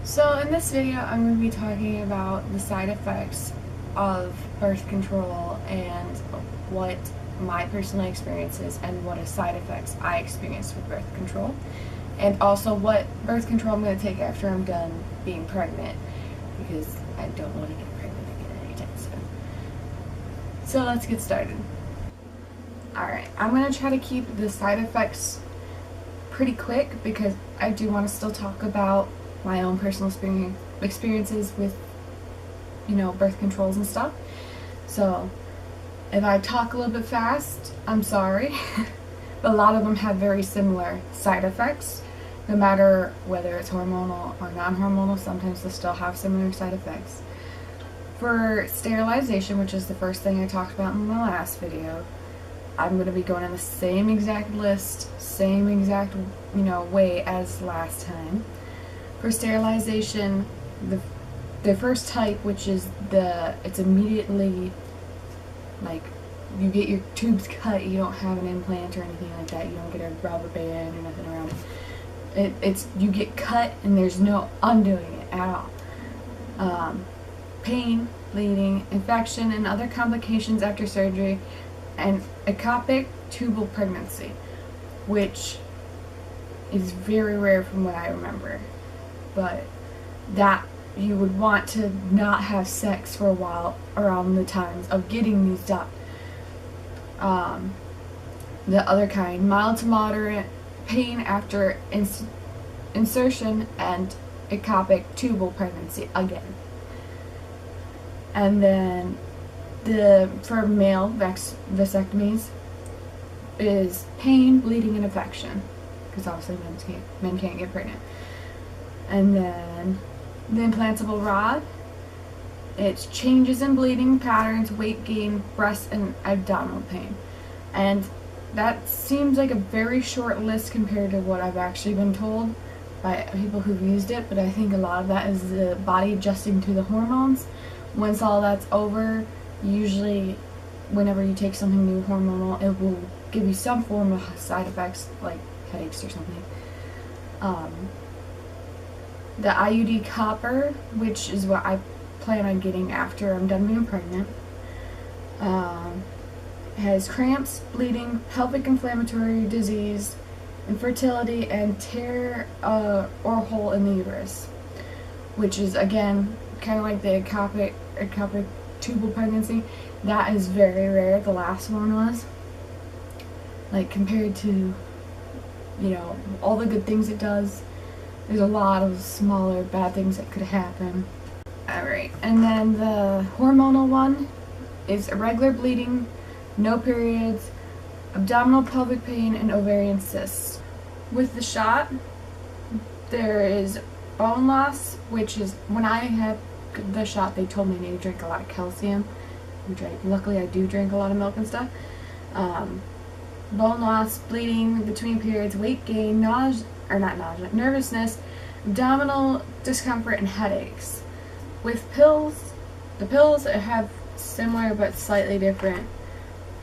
So in this video, I'm going to be talking about the side effects of birth control and what my personal experience is and what side effects I experienced with birth control, and also what birth control I'm going to take after I'm done being pregnant, because I don't want to get pregnant again anytime soon. So let's get started. Alright, I'm going to try to keep the side effects pretty quick because I do want to still talk about my own personal experiences with, birth controls and stuff. So if I talk a little bit fast, I'm sorry. But a lot of them have very similar side effects. No matter whether it's hormonal or non-hormonal, sometimes they still have similar side effects. For sterilization, which is the first thing I talked about in the last video, I'm going to be going in the same exact list, same exact, way as last time. For sterilization, the first type, which is it's immediately, like, you get your tubes cut, you don't have an implant or anything like that, you don't get a rubber band or nothing around it. You get cut and there's no undoing it at all. Pain, bleeding, infection, and other complications after surgery, and ectopic tubal pregnancy, which is very rare from what I remember. But that you would want to not have sex for a while around the times of getting these done. The other kind, mild to moderate pain after insertion and ectopic tubal pregnancy again. And then for male vasectomies is pain, bleeding, and infection, because obviously men can't get pregnant. And then the implantable rod, it's changes in bleeding patterns, weight gain, breast and abdominal pain. And that seems like a very short list compared to what I've actually been told by people who've used it, but I think a lot of that is the body adjusting to the hormones. Once all that's over, usually whenever you take something new hormonal, it will give you some form of side effects like headaches or something. The IUD copper, which is what I plan on getting after I'm done being pregnant, has cramps, bleeding, pelvic inflammatory disease, infertility, and tear or hole in the uterus, which is again kind of like the ectopic tubal pregnancy. That is very rare. The last one was, like, compared to all the good things it does, there's a lot of smaller bad things that could happen. Alright, and then the hormonal one is irregular bleeding, no periods, abdominal pelvic pain, and ovarian cysts. With the shot, there is bone loss, which is, when I had the shot, they told me I need to drink a lot of calcium, which luckily I do drink a lot of milk and stuff. Bone loss, bleeding between periods, weight gain, nervousness, abdominal discomfort, and headaches. With pills, the pills have similar but slightly different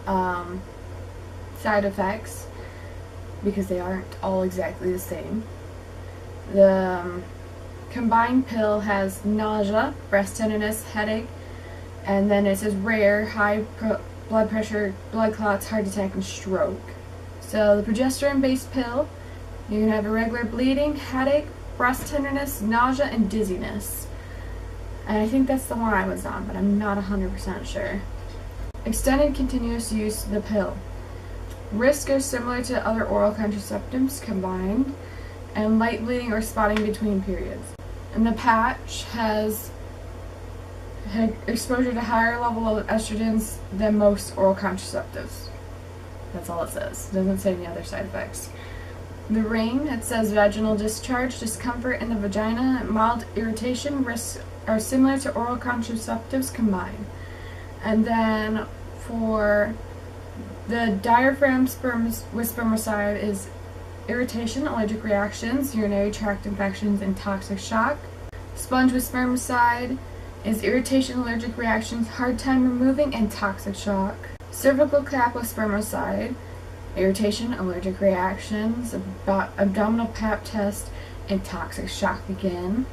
side effects because they aren't all exactly the same. The combined pill has nausea, breast tenderness, headache, and then it says rare, high blood pressure, blood clots, heart attack, and stroke. So the progesterone-based pill, you can have irregular bleeding, headache, breast tenderness, nausea, and dizziness. And I think that's the one I was on, but I'm not 100% sure. Extended continuous use of the pill. Risks are similar to other oral contraceptives combined, and light bleeding or spotting between periods. And the patch has exposure to higher level of estrogens than most oral contraceptives. That's all it says. It doesn't say any other side effects. The ring, it says vaginal discharge, discomfort in the vagina, mild irritation. Risks are similar to oral contraceptives combined. And then for the diaphragm with spermicide is irritation, allergic reactions, urinary tract infections, and toxic shock. Sponge with spermicide is irritation, allergic reactions, hard time removing, and toxic shock. Cervical cap with spermicide, irritation, allergic reactions, abdominal pap test, and toxic shock again.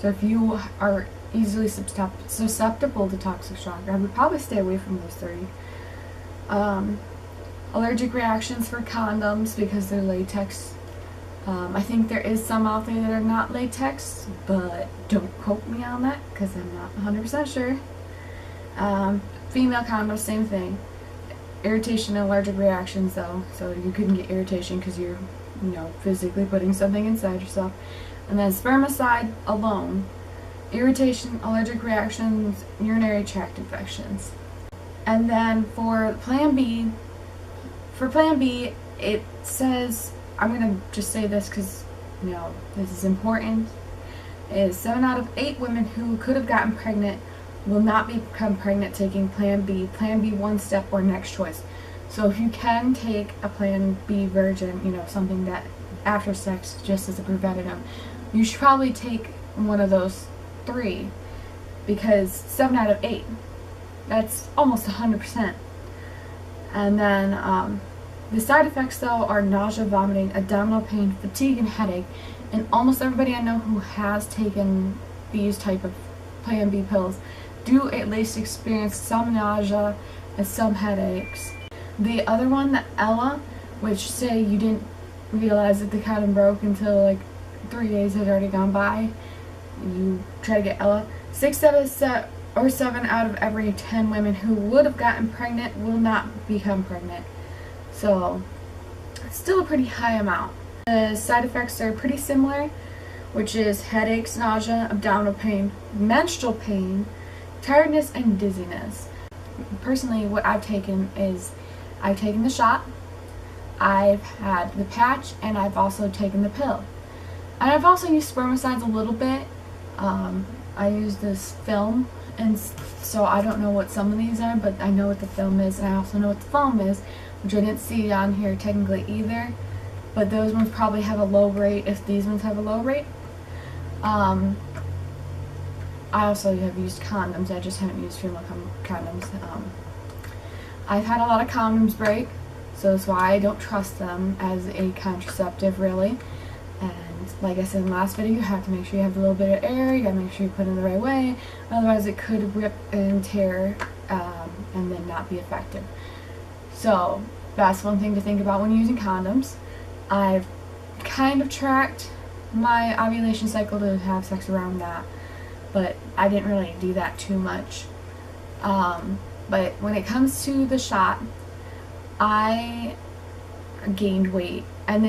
So if you are easily susceptible to toxic shock, I would probably stay away from those three. Allergic reactions for condoms because they're latex. I think there is some out there that are not latex, but don't quote me on that because I'm not 100% sure. Female condoms, same thing. Irritation and allergic reactions though, so you couldn't get irritation because you're, physically putting something inside yourself. And then spermicide alone, irritation, allergic reactions, urinary tract infections. And then for Plan B, it says, I'm going to just say this because, this is important, is 7 out of 8 women who could have gotten pregnant will not become pregnant taking Plan B one step or next choice. So if you can take a Plan B virgin, something that after sex just as a preventative, you should probably take one of those 3 because 7 out of 8, that's almost 100%. And then the side effects though are nausea, vomiting, abdominal pain, fatigue, and headache. And almost everybody I know who has taken these type of Plan B pills do at least experience some nausea and some headaches. The other one, the Ella, which say you didn't realize that the condom broke until like 3 days had already gone by. You try to get Ella. 7 out of every 10 women who would have gotten pregnant will not become pregnant. So, still a pretty high amount. The side effects are pretty similar, which is headaches, nausea, abdominal pain, menstrual pain, tiredness, and dizziness. Personally, what I've taken is, I've taken the shot, I've had the patch, and I've also taken the pill. And I've also used spermicides a little bit. I use this film, and so I don't know what some of these are, but I know what the film is, and I also know what the foam is, which I didn't see on here technically either, but those ones probably have a low rate if these ones have a low rate. I also have used condoms, I just haven't used female condoms. I've had a lot of condoms break, so that's why I don't trust them as a contraceptive really. And like I said in the last video, you have to make sure you have a little bit of air, you gotta make sure you put it in the right way, otherwise it could rip and tear and then not be effective. So that's one thing to think about when using condoms. I've kind of tracked my ovulation cycle to have sex around that, but I didn't really do that too much. But when it comes to the shot, I gained weight, and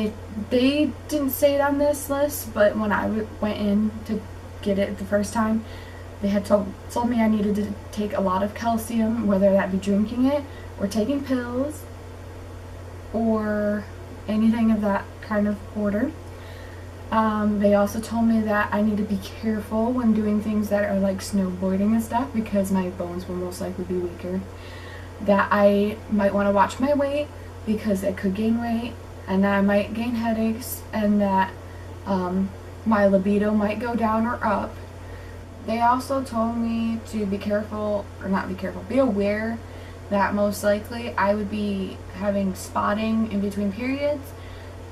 they didn't say it on this list, but when I went in to get it the first time, they had told me I needed to take a lot of calcium, whether that be drinking it or taking pills or anything of that kind of order. They also told me that I need to be careful when doing things that are like snowboarding and stuff because my bones will most likely be weaker. That I might want to watch my weight because I could gain weight, and that I might gain headaches, and that my libido might go down or up. They also told me to be careful, or not be careful, be aware that most likely I would be having spotting in between periods,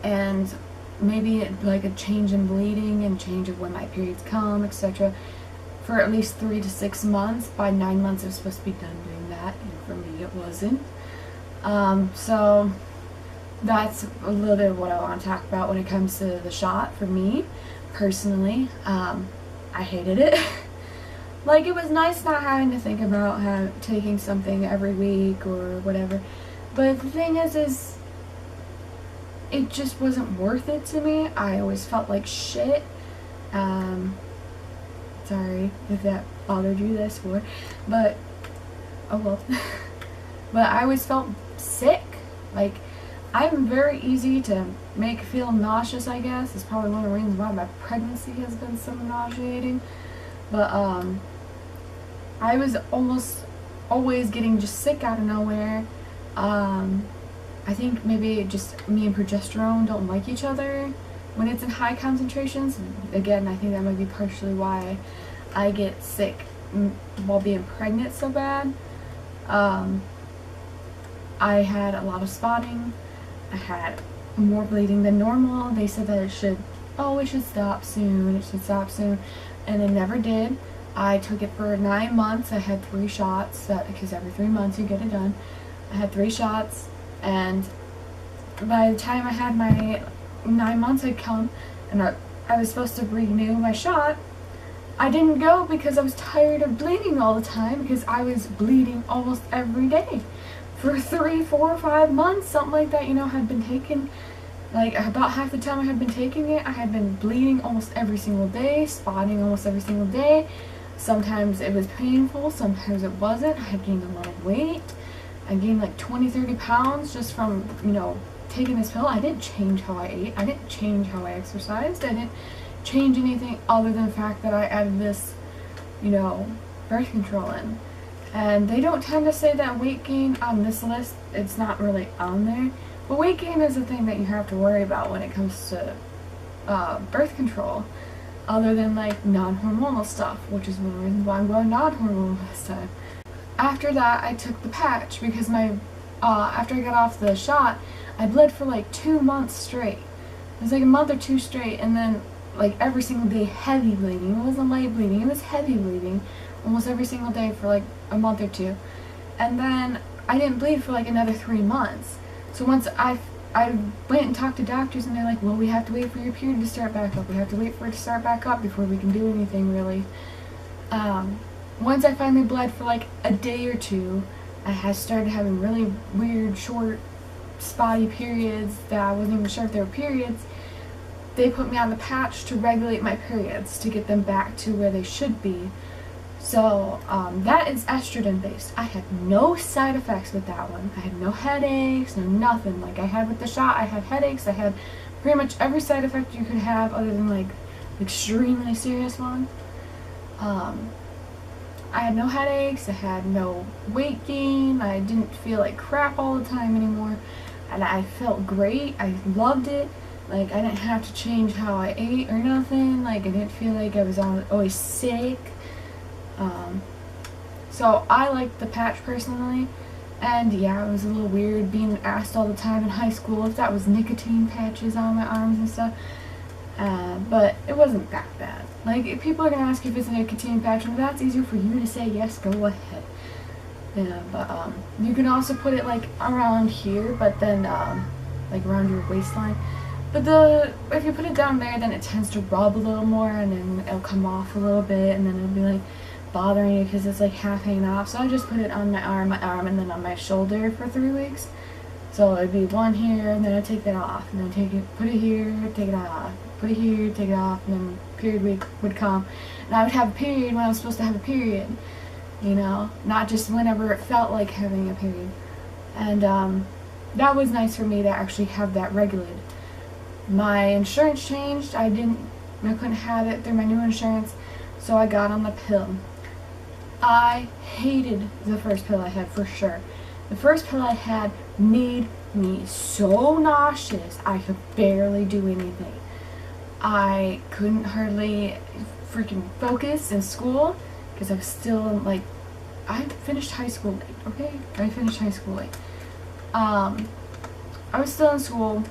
and maybe like a change in bleeding and change of when my periods come, etc. for at least 3 to 6 months. By 9 months I was supposed to be done doing that, and for me it wasn't. So that's a little bit of what I want to talk about when it comes to the shot. For me personally, I hated it. Like, it was nice not having to think about taking something every week or whatever, but the thing is it just wasn't worth it to me. I always felt like shit. Sorry if that bothered you, this for, but oh well. But I always felt sick. Like, I'm very easy to make feel nauseous, I guess. It's probably one of the reasons why my pregnancy has been so nauseating. But I was almost always getting just sick out of nowhere. I think maybe just me and progesterone don't like each other when it's in high concentrations. Again, I think that might be partially why I get sick while being pregnant so bad. I had a lot of spotting. I had more bleeding than normal. They said that it should oh, it should stop soon, it should stop soon, and it never did. I took it for 9 months. I had 3 shots, because every 3 months you get it done. I had 3 shots, and by the time I had my 9 months had come, and I was supposed to renew my shot, I didn't go because I was tired of bleeding all the time, because I was bleeding almost every day. For 3, 4, 5 months, something like that, had been taking, like, about half the time I had been taking it, I had been bleeding almost every single day, spotting almost every single day. Sometimes it was painful, sometimes it wasn't. I had gained a lot of weight. I gained like 20, 30 pounds just from, taking this pill. I didn't change how I ate. I didn't change how I exercised. I didn't change anything other than the fact that I added this, birth control in. And they don't tend to say that weight gain on this list. It's not really on there. But weight gain is a thing that you have to worry about when it comes to birth control, other than like non-hormonal stuff, which is one of the reasons why I'm going non-hormonal this time. After that, I took the patch because after I got off the shot, I bled for like 2 months straight. It was like a month or 2 straight, and then like every single day heavy bleeding. It wasn't light bleeding, it was heavy bleeding almost every single day for like a month or 2. And then I didn't bleed for like another 3 months. So once I went and talked to doctors, and they're like, well, we have to wait for your period to start back up. We have to wait for it to start back up before we can do anything, really. Once I finally bled for like a day or 2, I had started having really weird, short, spotty periods that I wasn't even sure if they were periods. They put me on the patch to regulate my periods, to get them back to where they should be. So that is estrogen based. I had no side effects with that one. I had no headaches, no nothing. Like I had with the shot, I had headaches. I had pretty much every side effect you could have other than like extremely serious one. I had no headaches, I had no weight gain, I didn't feel like crap all the time anymore, and I felt great. I loved it. Like I didn't have to change how I ate or nothing. Like I didn't feel like I was always sick. So I liked the patch personally, and yeah, it was a little weird being asked all the time in high school if that was nicotine patches on my arms and stuff, but it wasn't that bad. Like, if people are going to ask you if it's a nicotine patch, and that's easier for you to say yes, go ahead. Yeah, but you can also put it like around here, but then like around your waistline. But if you put it down there, then it tends to rub a little more, and then it'll come off a little bit, and then it'll be like bothering you because it's like half hanging off. So I just put it on my arm, and then on my shoulder for 3 weeks. So it'd be one here, and then I'd take that off, and then put it here, take it off, put it here, take it off, and then period week would come, and I would have a period when I was supposed to have a period, not just whenever it felt like having a period. And that was nice for me to actually have that regulated. My insurance changed. I couldn't have it through my new insurance, so I got on the pill. I hated the first pill I had, for sure. The first pill I had made me so nauseous I could barely do anything. I couldn't hardly freaking focus in school because I was still like, I finished high school late, okay? I finished high school late. I was still in school.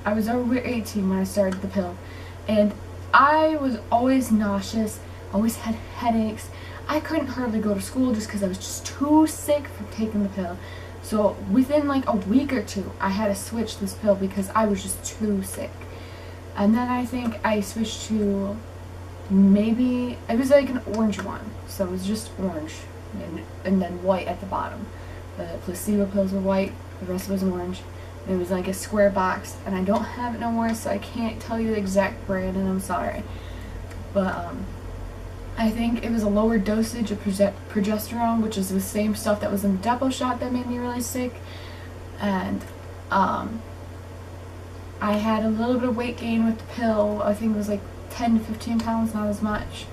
I was over 18 when I started the pill, and I was always nauseous, always had headaches. I couldn't hardly go to school just because I was just too sick from taking the pill. So within like a week or 2, I had to switch this pill because I was just too sick. And then I think I switched to maybe, it was like an orange one, so it was just orange and then white at the bottom. The placebo pills were white, the rest was orange. It was like a square box, and I don't have it no more, so I can't tell you the exact brand, and I'm sorry. But I think it was a lower dosage of progesterone, which is the same stuff that was in the depot shot that made me really sick. And I had a little bit of weight gain with the pill. I think it was like 10 to 15 pounds, not as much.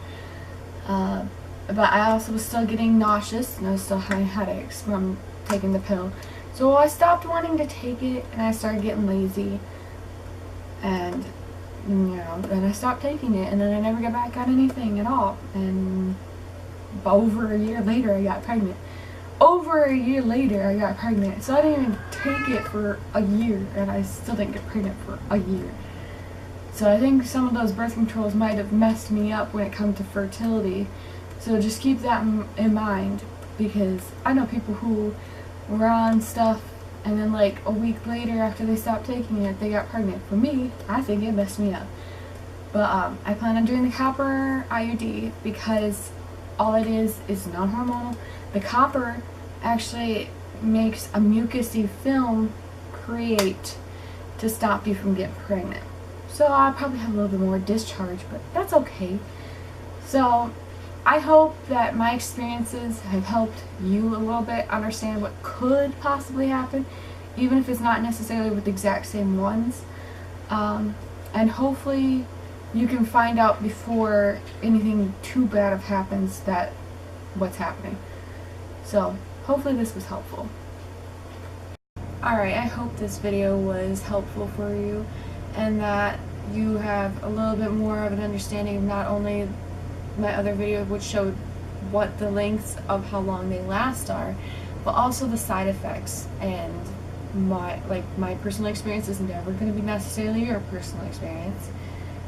But I also was still getting nauseous, and I was still having headaches from taking the pill. So I stopped wanting to take it, and I started getting lazy. And then I stopped taking it, and then I never got back on anything at all. And over a year later, I got pregnant. Over a year later, I got pregnant. So I didn't even take it for a year, and I still didn't get pregnant for a year. So I think some of those birth controls might have messed me up when it comes to fertility. So just keep that in mind, because I know people who were on stuff and then like a week later after they stopped taking it, they got pregnant. For me, I think it messed me up. But I plan on doing the copper IUD because all it is non-hormonal. The copper actually makes a mucousy film create to stop you from getting pregnant. So I'll probably have a little bit more discharge, but that's okay. So I hope that my experiences have helped you a little bit understand what could possibly happen, even if it's not necessarily with the exact same ones. And hopefully you can find out before anything too bad happens that what's happening. So hopefully this was helpful. Alright, I hope this video was helpful for you and that you have a little bit more of an understanding of not only my other video which showed what the lengths of how long they last are, but also the side effects. And my personal experience is never going to be necessarily your personal experience.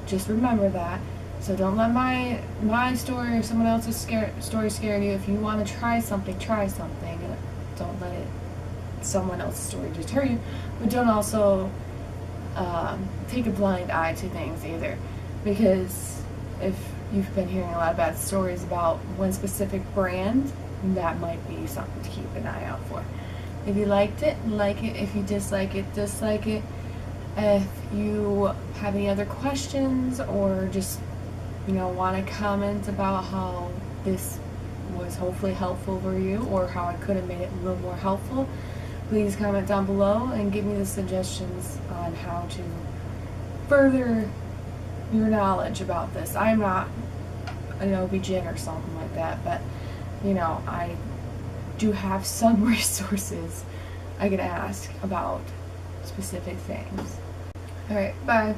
Just remember that. So don't let my story or someone else's story scare you. If you want to try something, try something. Don't let someone else's story deter you. But don't also take a blind eye to things either. Because if you've been hearing a lot of bad stories about one specific brand, that might be something to keep an eye out for. If you liked it, like it. If you dislike it, dislike it. If you have any other questions or just, want to comment about how this was hopefully helpful for you or how I could have made it a little more helpful, please comment down below and give me the suggestions on how to further your knowledge about this. I'm not an OB-GYN or something like that, but I do have some resources I can ask about specific things. Alright, bye.